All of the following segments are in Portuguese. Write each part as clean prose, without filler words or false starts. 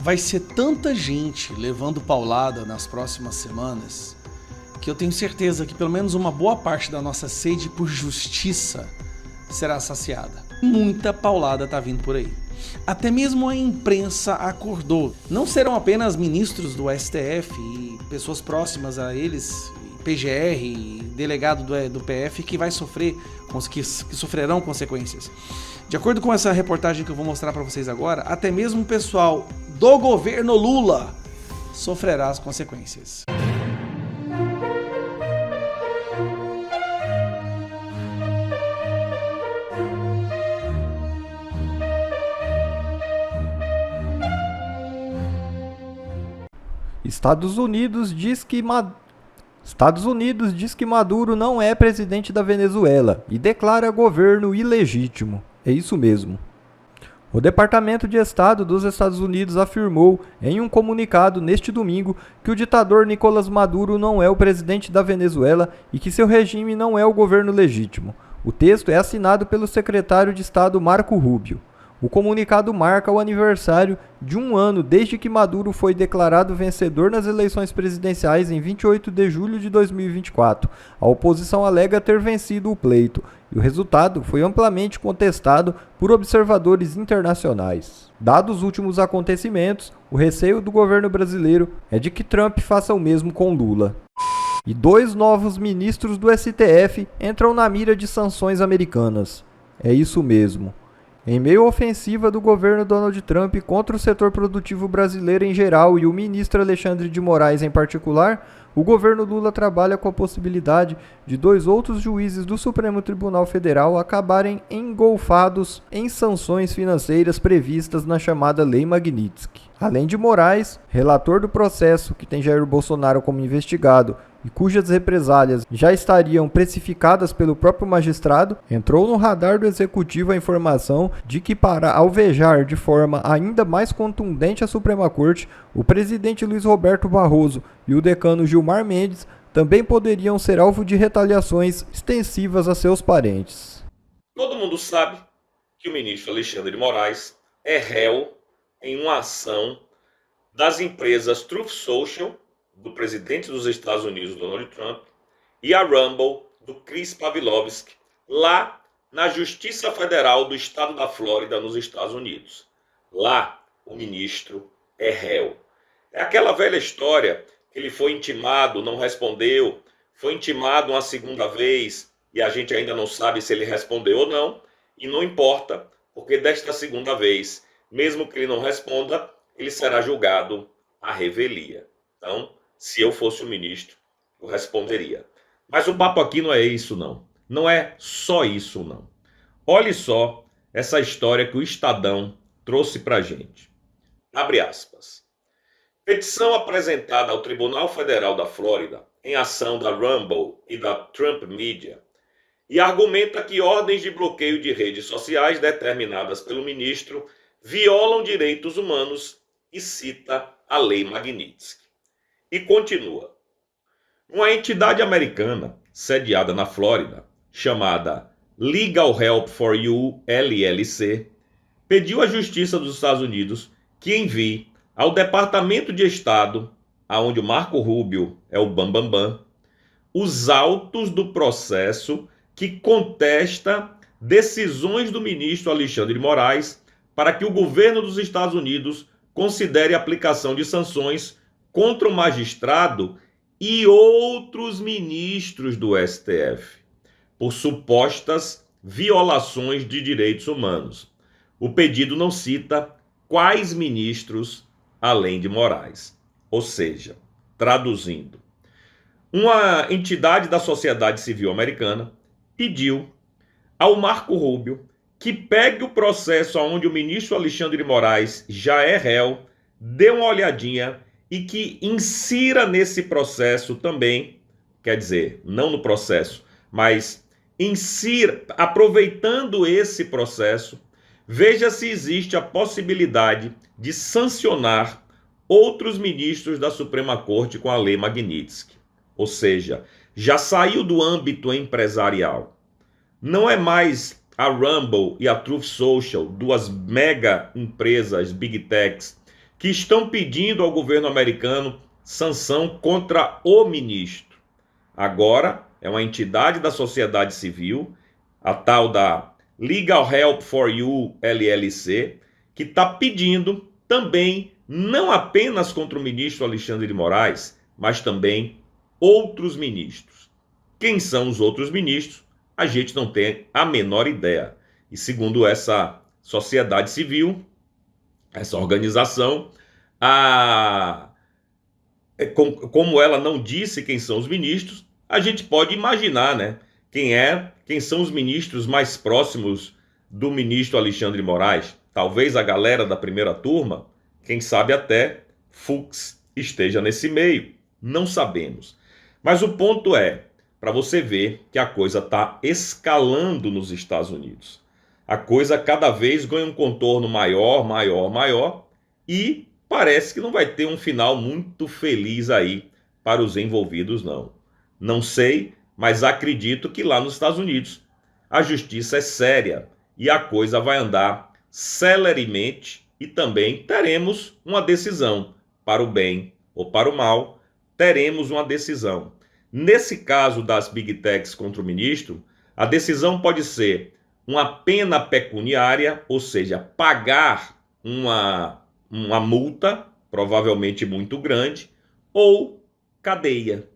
Vai ser tanta gente levando paulada nas próximas semanas que eu tenho certeza que pelo menos uma boa parte da nossa sede por justiça será saciada. Muita paulada tá vindo por aí. Até mesmo a imprensa acordou. Não serão apenas ministros do STF e pessoas próximas a eles, PGR e delegado do PF que sofrerão consequências. De acordo com essa reportagem que eu vou mostrar para vocês agora, até mesmo o pessoal do governo Lula sofrerá as consequências. Estados Unidos diz que Maduro não é presidente da Venezuela e declara governo ilegítimo. É isso mesmo. O Departamento de Estado dos Estados Unidos afirmou em um comunicado neste domingo que o ditador Nicolás Maduro não é o presidente da Venezuela e que seu regime não é o governo legítimo. O texto é assinado pelo secretário de Estado Marco Rubio. O comunicado marca o aniversário de um ano desde que Maduro foi declarado vencedor nas eleições presidenciais em 28 de julho de 2024. A oposição alega ter vencido o pleito e o resultado foi amplamente contestado por observadores internacionais. Dados os últimos acontecimentos, o receio do governo brasileiro é de que Trump faça o mesmo com Lula. E 2 novos ministros do STF entram na mira de sanções americanas. É isso mesmo. Em meio à ofensiva do governo Donald Trump contra o setor produtivo brasileiro em geral e o ministro Alexandre de Moraes em particular, o governo Lula trabalha com a possibilidade de 2 outros juízes do Supremo Tribunal Federal acabarem engolfados em sanções financeiras previstas na chamada Lei Magnitsky. Além de Moraes, relator do processo que tem Jair Bolsonaro como investigado e cujas represálias já estariam precificadas pelo próprio magistrado, entrou no radar do executivo a informação de que, para alvejar de forma ainda mais contundente a Suprema Corte, o presidente Luiz Roberto Barroso e o decano Gilmar Mendes também poderiam ser alvo de retaliações extensivas a seus parentes. Todo mundo sabe que o ministro Alexandre de Moraes é réu em uma ação das empresas Truth Social, do presidente dos Estados Unidos, Donald Trump, e a Rumble, do Chris Pavlovski, lá na Justiça Federal do Estado da Flórida, nos Estados Unidos. Lá, o ministro é réu. É aquela velha história que ele foi intimado, não respondeu, foi intimado uma segunda vez e a gente ainda não sabe se ele respondeu ou não, e não importa, porque desta segunda vez, mesmo que ele não responda, ele será julgado à revelia. Então, se eu fosse o ministro, eu responderia. Mas o papo aqui não é isso, não. Não é só isso, não. Olhe só essa história que o Estadão trouxe pra gente. Abre aspas. Petição apresentada ao Tribunal Federal da Flórida em ação da Rumble e da Trump Media e argumenta que ordens de bloqueio de redes sociais determinadas pelo ministro violam direitos humanos e cita a Lei Magnitsky. E continua. Uma entidade americana sediada na Flórida, chamada Legal Help for You, LLC, pediu à Justiça dos Estados Unidos que envie ao Departamento de Estado, aonde o Marco Rubio é o bambambam, os autos do processo que contesta decisões do ministro Alexandre de Moraes para que o governo dos Estados Unidos considere a aplicação de sanções contra o magistrado e outros ministros do STF, por supostas violações de direitos humanos. O pedido não cita quais ministros, além de Moraes. Ou seja, traduzindo, uma entidade da sociedade civil americana pediu ao Marco Rubio que pegue o processo onde o ministro Alexandre de Moraes já é réu, dê uma olhadinha e que insira nesse processo também, quer dizer, não no processo, mas insira, aproveitando esse processo, veja se existe a possibilidade de sancionar outros ministros da Suprema Corte com a Lei Magnitsky. Ou seja, já saiu do âmbito empresarial. Não é mais a Rumble e a Truth Social, 2 mega empresas Big Techs, que estão pedindo ao governo americano sanção contra o ministro. Agora é uma entidade da sociedade civil, a tal da Legal Help for You, LLC, que está pedindo também, não apenas contra o ministro Alexandre de Moraes, mas também outros ministros. Quem são os outros ministros? A gente não tem a menor ideia. E segundo essa sociedade civil, essa organização, como ela não disse quem são os ministros, a gente pode imaginar, né? Quem são os ministros mais próximos do ministro Alexandre de Moraes. Talvez a galera da primeira turma, quem sabe até Fux esteja nesse meio. Não sabemos. Mas o ponto é, para você ver que a coisa está escalando nos Estados Unidos. A coisa cada vez ganha um contorno maior, e parece que não vai ter um final muito feliz aí para os envolvidos, não. Não sei, mas acredito que lá nos Estados Unidos a justiça é séria e a coisa vai andar celeremente e também teremos uma decisão. Para o bem ou para o mal, teremos uma decisão. Nesse caso das Big Techs contra o ministro, a decisão pode ser uma pena pecuniária, ou seja, pagar uma multa, provavelmente muito grande, ou cadeia.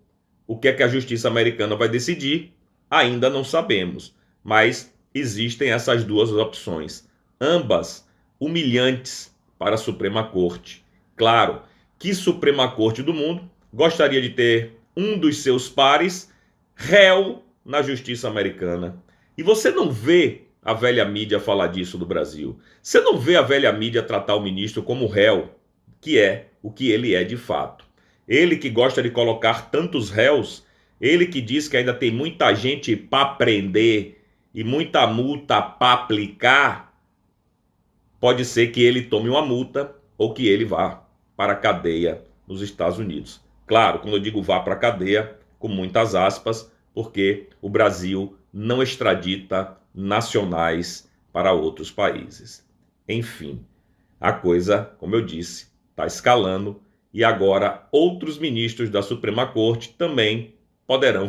O que é que a justiça americana vai decidir? Ainda não sabemos, mas existem essas duas opções, ambas humilhantes para a Suprema Corte. Claro, que Suprema Corte do mundo gostaria de ter um dos seus pares réu na justiça americana. E você não vê a velha mídia falar disso do Brasil. Você não vê a velha mídia tratar o ministro como réu, que é o que ele é de fato. Ele que gosta de colocar tantos réus, ele que diz que ainda tem muita gente para prender e muita multa para aplicar, pode ser que ele tome uma multa ou que ele vá para a cadeia nos Estados Unidos. Claro, quando eu digo vá para a cadeia, com muitas aspas, porque o Brasil não extradita nacionais para outros países. Enfim, a coisa, como eu disse, está escalando e agora outros ministros da Suprema Corte também poderão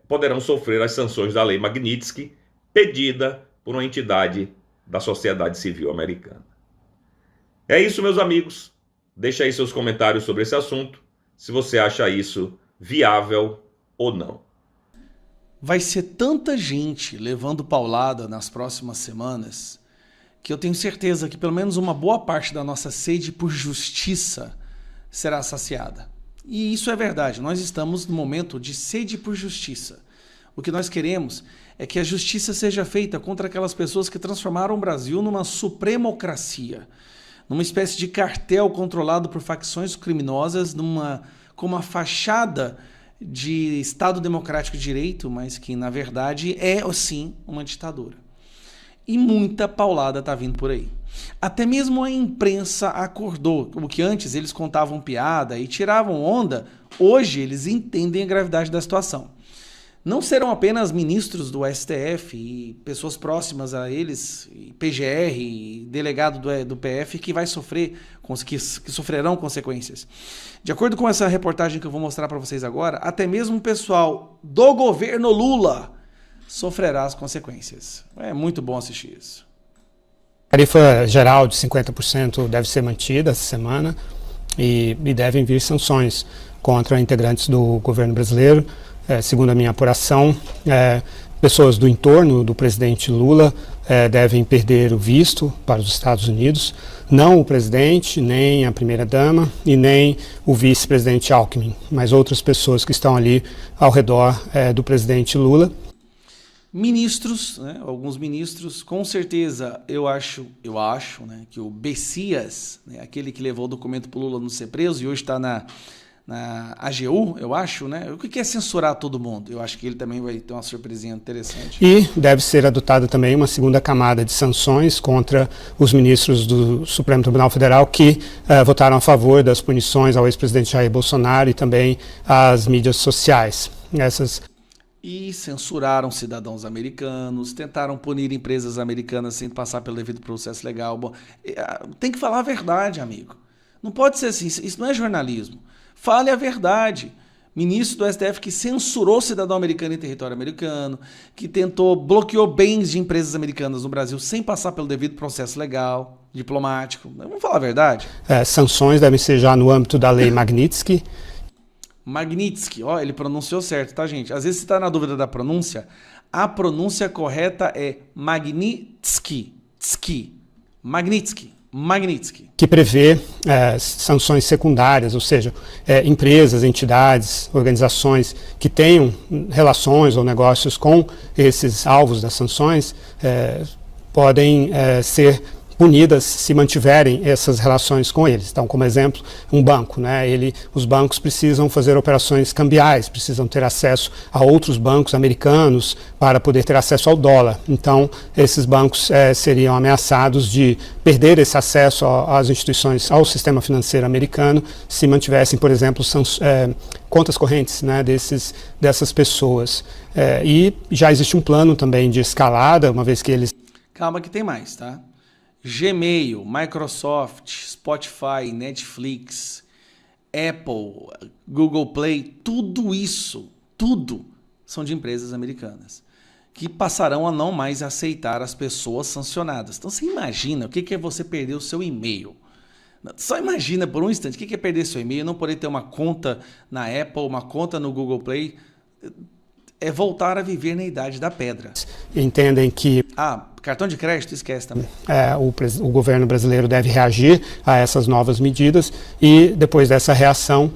poderão sofrer as sanções da Lei Magnitsky, pedida por uma entidade da sociedade civil americana. É isso, meus amigos. Deixa aí seus comentários sobre esse assunto, se você acha isso viável ou não. Vai ser tanta gente levando paulada nas próximas semanas que eu tenho certeza que pelo menos uma boa parte da nossa sede por justiça será saciada. E isso é verdade, nós estamos no momento de sede por justiça. O que nós queremos é que a justiça seja feita contra aquelas pessoas que transformaram o Brasil numa supremocracia, numa espécie de cartel controlado por facções criminosas, com uma fachada de Estado Democrático de Direito, mas que na verdade é sim uma ditadura. E muita paulada está vindo por aí. Até mesmo a imprensa acordou. O que antes eles contavam piada e tiravam onda, hoje eles entendem a gravidade da situação. Não serão apenas ministros do STF e pessoas próximas a eles, PGR e delegado do PF, que sofrerão consequências. De acordo com essa reportagem que eu vou mostrar para vocês agora, até mesmo o pessoal do governo Lula sofrerá as consequências. É muito bom assistir isso. A tarifa geral de 50% deve ser mantida essa semana e devem vir sanções contra integrantes do governo brasileiro. Segundo a minha apuração, pessoas do entorno do presidente Lula devem perder o visto para os Estados Unidos, não o presidente, nem a primeira-dama e nem o vice-presidente Alckmin, mas outras pessoas que estão ali ao redor do presidente Lula. Ministros, né, alguns ministros, com certeza eu acho né, que o Bessias, né, aquele que levou o documento para o Lula não ser preso e hoje está na AGU, eu acho, né? O que é censurar todo mundo? Eu acho que ele também vai ter uma surpresinha interessante. E deve ser adotada também uma segunda camada de sanções contra os ministros do Supremo Tribunal Federal que votaram a favor das punições ao ex-presidente Jair Bolsonaro e também às mídias sociais. e censuraram cidadãos americanos, tentaram punir empresas americanas sem passar pelo devido processo legal. Bom, tem que falar a verdade, amigo. Não pode ser assim, isso não é jornalismo. Fale a verdade. Ministro do STF que censurou cidadão americano em território americano, que bloqueou bens de empresas americanas no Brasil sem passar pelo devido processo legal, diplomático. Vamos falar a verdade. Sanções devem ser já no âmbito da lei Magnitsky. Magnitsky, ó, ele pronunciou certo, tá, gente? Às vezes você está na dúvida da pronúncia, a pronúncia correta é Magnitsky. Magnitsky. Que prevê sanções secundárias, ou seja, empresas, entidades, organizações que tenham relações ou negócios com esses alvos das sanções podem ser punidas se mantiverem essas relações com eles. Então, como exemplo, um banco, né? Os bancos precisam fazer operações cambiais, precisam ter acesso a outros bancos americanos para poder ter acesso ao dólar. Então, esses bancos seriam ameaçados de perder esse acesso às instituições, ao sistema financeiro americano, se mantivessem, por exemplo, contas correntes, né, dessas pessoas. E já existe um plano também de escalada, uma vez que eles... Calma que tem mais, tá? Gmail, Microsoft, Spotify, Netflix, Apple, Google Play, tudo são de empresas americanas que passarão a não mais aceitar as pessoas sancionadas. Então você imagina o que é você perder o seu e-mail. Só imagina por um instante o que é perder seu e-mail, não poder ter uma conta na Apple, uma conta no Google Play. É voltar a viver na idade da pedra. Entendem que... cartão de crédito, esquece também. O governo brasileiro deve reagir a essas novas medidas e, depois dessa reação...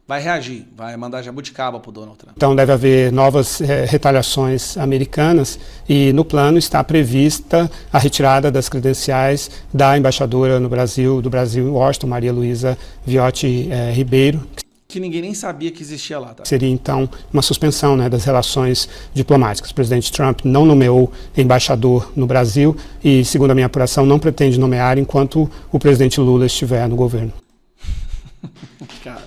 Vai reagir, vai mandar jabuticaba para o Donald Trump. Então deve haver novas retaliações americanas e no plano está prevista a retirada das credenciais da embaixadora do Brasil em Washington, Maria Luísa Viotti Ribeiro, que ninguém nem sabia que existia lá. Tá? Seria, então, uma suspensão, né, das relações diplomáticas. O presidente Trump não nomeou embaixador no Brasil e, segundo a minha apuração, não pretende nomear enquanto o presidente Lula estiver no governo. Cara,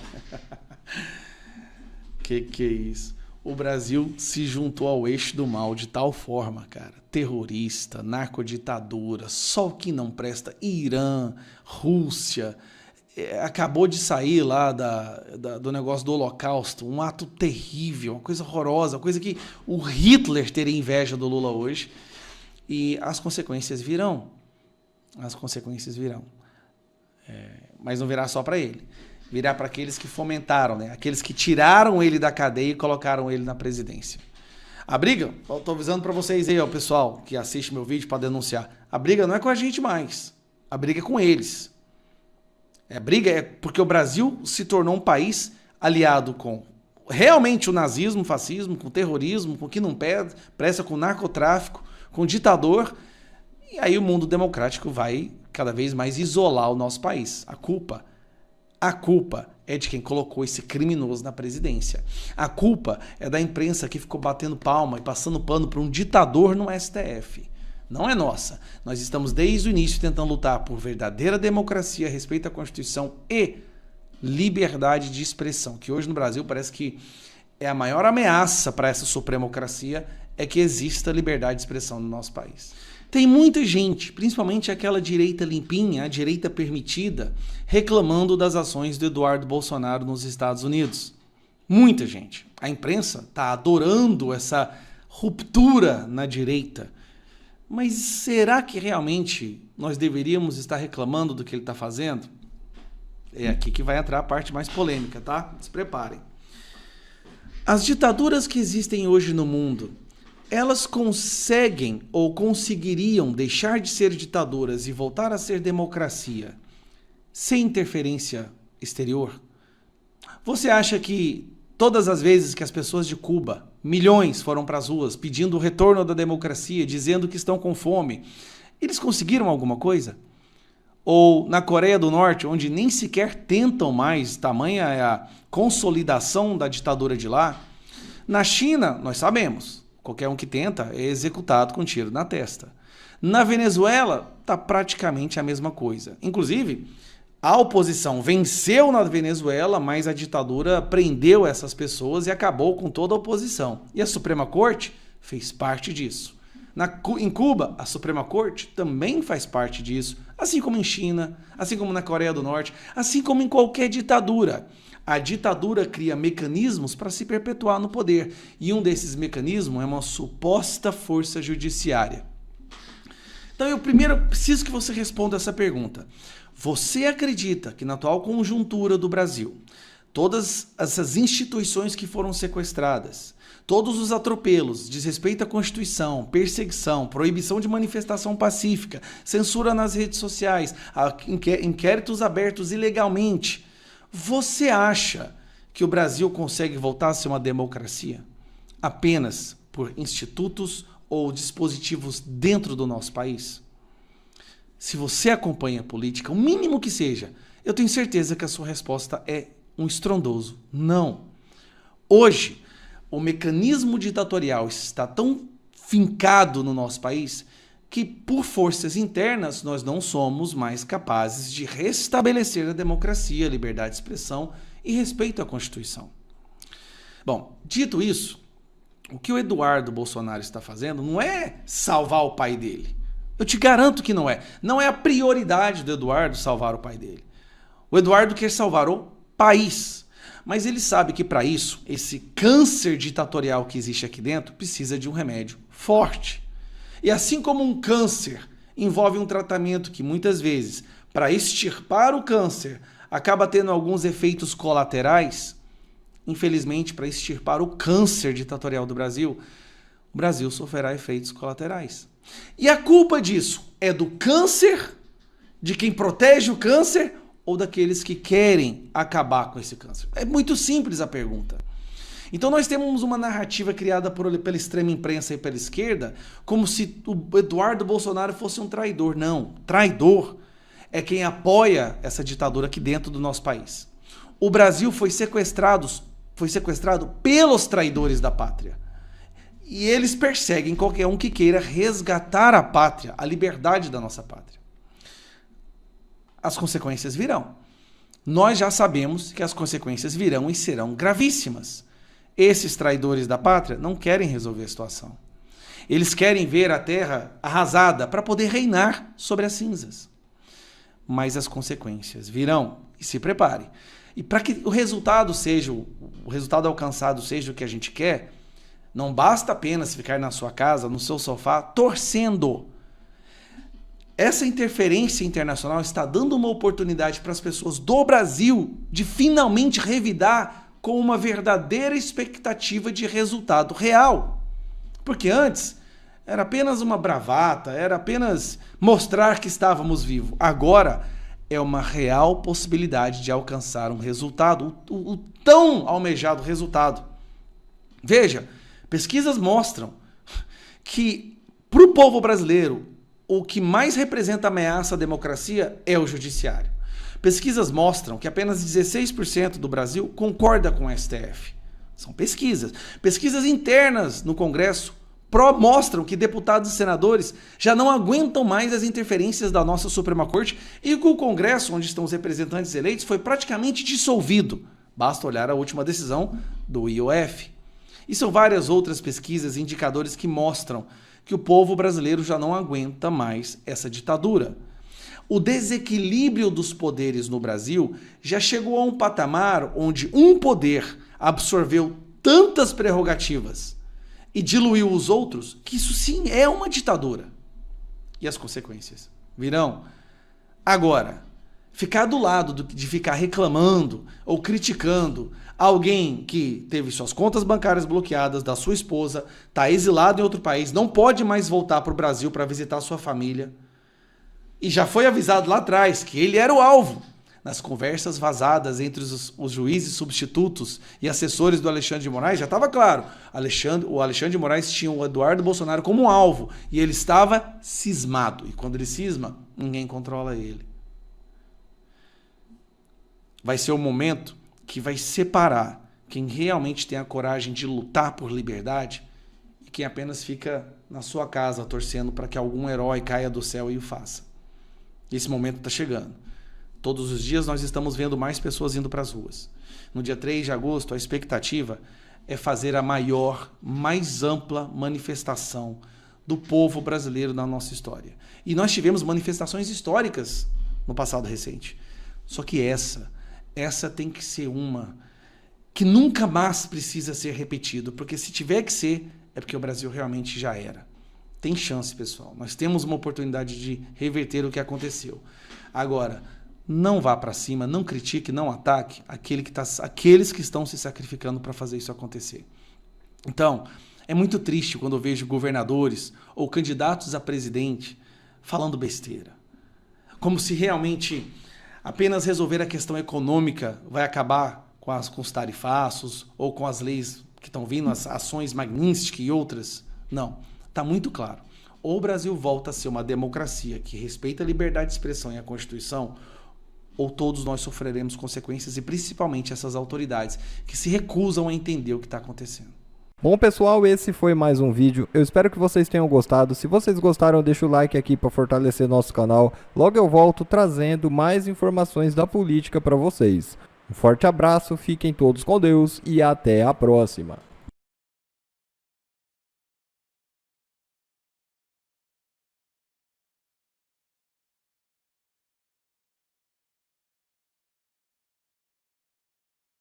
que é isso? O Brasil se juntou ao eixo do mal de tal forma, cara. Terrorista, narcoditadura, só o que não presta, Irã, Rússia... Acabou de sair lá do negócio do Holocausto, um ato terrível, uma coisa horrorosa, uma coisa que o Hitler teria inveja do Lula hoje. E as consequências virão. Mas não virá só para ele. Virá para aqueles que fomentaram, né? Aqueles que tiraram ele da cadeia e colocaram ele na presidência. A briga, estou avisando para vocês aí, ó, pessoal que assiste meu vídeo para denunciar. A briga não é com a gente mais. A briga é com eles. A briga é porque o Brasil se tornou um país aliado com realmente o nazismo, o fascismo, com o terrorismo, com o que não presta, com o narcotráfico, com o ditador. E aí o mundo democrático vai cada vez mais isolar o nosso país. A culpa é de quem colocou esse criminoso na presidência. A culpa é da imprensa que ficou batendo palma e passando pano para um ditador no STF. Não é nossa. Nós estamos desde o início tentando lutar por verdadeira democracia, respeito à Constituição e liberdade de expressão, que hoje no Brasil parece que é a maior ameaça para essa supremocracia, é que exista liberdade de expressão no nosso país. Tem muita gente, principalmente aquela direita limpinha, a direita permitida, reclamando das ações do Eduardo Bolsonaro nos Estados Unidos. Muita gente. A imprensa está adorando essa ruptura na direita. Mas será que realmente nós deveríamos estar reclamando do que ele está fazendo? É aqui que vai entrar a parte mais polêmica, tá? Se preparem. As ditaduras que existem hoje no mundo, elas conseguem ou conseguiriam deixar de ser ditaduras e voltar a ser democracia sem interferência exterior? Você acha que todas as vezes que as pessoas de Cuba, milhões, foram para as ruas pedindo o retorno da democracia, dizendo que estão com fome, eles conseguiram alguma coisa? Ou na Coreia do Norte, onde nem sequer tentam mais, tamanha é a consolidação da ditadura de lá. Na China, nós sabemos, qualquer um que tenta é executado com um tiro na testa. Na Venezuela, está praticamente a mesma coisa. Inclusive, A oposição venceu na Venezuela, mas a ditadura prendeu essas pessoas e acabou com toda a oposição. E a Suprema Corte fez parte disso. Em Cuba, a Suprema Corte também faz parte disso, assim como em China, assim como na Coreia do Norte, assim como em qualquer ditadura. A ditadura cria mecanismos para se perpetuar no poder, e um desses mecanismos é uma suposta força judiciária. Então eu primeiro preciso que você responda essa pergunta. Você acredita que na atual conjuntura do Brasil, todas essas instituições que foram sequestradas, todos os atropelos, desrespeito à Constituição, perseguição, proibição de manifestação pacífica, censura nas redes sociais, inquéritos abertos ilegalmente, você acha que o Brasil consegue voltar a ser uma democracia apenas por institutos ou dispositivos dentro do nosso país? Se você acompanha a política, o mínimo que seja, eu tenho certeza que a sua resposta é um estrondoso não. Hoje, o mecanismo ditatorial está tão fincado no nosso país que, por forças internas, nós não somos mais capazes de restabelecer a democracia, a liberdade de expressão e respeito à Constituição. Bom, dito isso, o que o Eduardo Bolsonaro está fazendo não é salvar o pai dele. Eu te garanto que não é. Não é a prioridade do Eduardo salvar o pai dele. O Eduardo quer salvar o país. Mas ele sabe que para isso, esse câncer ditatorial que existe aqui dentro precisa de um remédio forte. E assim como um câncer envolve um tratamento que muitas vezes, para extirpar o câncer, acaba tendo alguns efeitos colaterais, infelizmente, para extirpar o câncer ditatorial do Brasil, o Brasil sofrerá efeitos colaterais. E a culpa disso é do câncer, de quem protege o câncer, ou daqueles que querem acabar com esse câncer? É muito simples a pergunta. Então nós temos uma narrativa criada pela extrema imprensa e pela esquerda, como se o Eduardo Bolsonaro fosse um traidor. Não, traidor é quem apoia essa ditadura aqui dentro do nosso país. O Brasil foi sequestrado pelos traidores da pátria. E eles perseguem qualquer um que queira resgatar a pátria, a liberdade da nossa pátria. As consequências virão. Nós já sabemos que as consequências virão e serão gravíssimas. Esses traidores da pátria não querem resolver a situação. Eles querem ver a terra arrasada para poder reinar sobre as cinzas. Mas as consequências virão, e se prepare. E para que o resultado alcançado seja o que a gente quer, não basta apenas ficar na sua casa, no seu sofá, torcendo. Essa interferência internacional está dando uma oportunidade para as pessoas do Brasil de finalmente revidar com uma verdadeira expectativa de resultado real. Porque antes era apenas uma bravata, era apenas mostrar que estávamos vivos. Agora é uma real possibilidade de alcançar um resultado, o tão almejado resultado. Veja, pesquisas mostram que para o povo brasileiro o que mais representa ameaça à democracia é o judiciário. Pesquisas mostram que apenas 16% do Brasil concorda com o STF. São pesquisas. Pesquisas internas no Congresso mostram que deputados e senadores já não aguentam mais as interferências da nossa Suprema Corte e que o Congresso, onde estão os representantes eleitos, foi praticamente dissolvido. Basta olhar a última decisão do IOF. E são várias outras pesquisas e indicadores que mostram que o povo brasileiro já não aguenta mais essa ditadura. O desequilíbrio dos poderes no Brasil já chegou a um patamar onde um poder absorveu tantas prerrogativas e diluiu os outros, que isso sim é uma ditadura. E as consequências virão. Agora, ficar do lado de ficar reclamando ou criticando alguém que teve suas contas bancárias bloqueadas, da sua esposa, está exilado em outro país, não pode mais voltar para o Brasil para visitar sua família, e já foi avisado lá atrás que ele era o alvo. Nas conversas vazadas entre os juízes substitutos e assessores do Alexandre de Moraes, já estava claro, o Alexandre de Moraes tinha o Eduardo Bolsonaro como alvo, e ele estava cismado, e quando ele cisma, ninguém controla ele. Vai ser o momento que vai separar quem realmente tem a coragem de lutar por liberdade e quem apenas fica na sua casa torcendo para que algum herói caia do céu e o faça. Esse momento está chegando. Todos os dias nós estamos vendo mais pessoas indo para as ruas. No dia 3 de agosto, a expectativa é fazer a maior, mais ampla manifestação do povo brasileiro na nossa história. E nós tivemos manifestações históricas no passado recente. Só que essa tem que ser uma que nunca mais precisa ser repetido, porque se tiver que ser, é porque o Brasil realmente já era. Tem chance, pessoal. Nós temos uma oportunidade de reverter o que aconteceu. Agora, não vá para cima, não critique, não ataque aqueles que estão se sacrificando para fazer isso acontecer. Então, é muito triste quando eu vejo governadores ou candidatos a presidente falando besteira. Como se realmente apenas resolver a questão econômica vai acabar com os tarifaços ou com as leis que estão vindo, as ações Magnitsky e outras. Não, está muito claro. Ou o Brasil volta a ser uma democracia que respeita a liberdade de expressão e a Constituição, ou todos nós sofreremos consequências, e principalmente essas autoridades que se recusam a entender o que está acontecendo. Bom, pessoal, esse foi mais um vídeo. Eu espero que vocês tenham gostado. Se vocês gostaram, deixa o like aqui para fortalecer nosso canal. Logo eu volto trazendo mais informações da política para vocês. Um forte abraço, fiquem todos com Deus e até a próxima.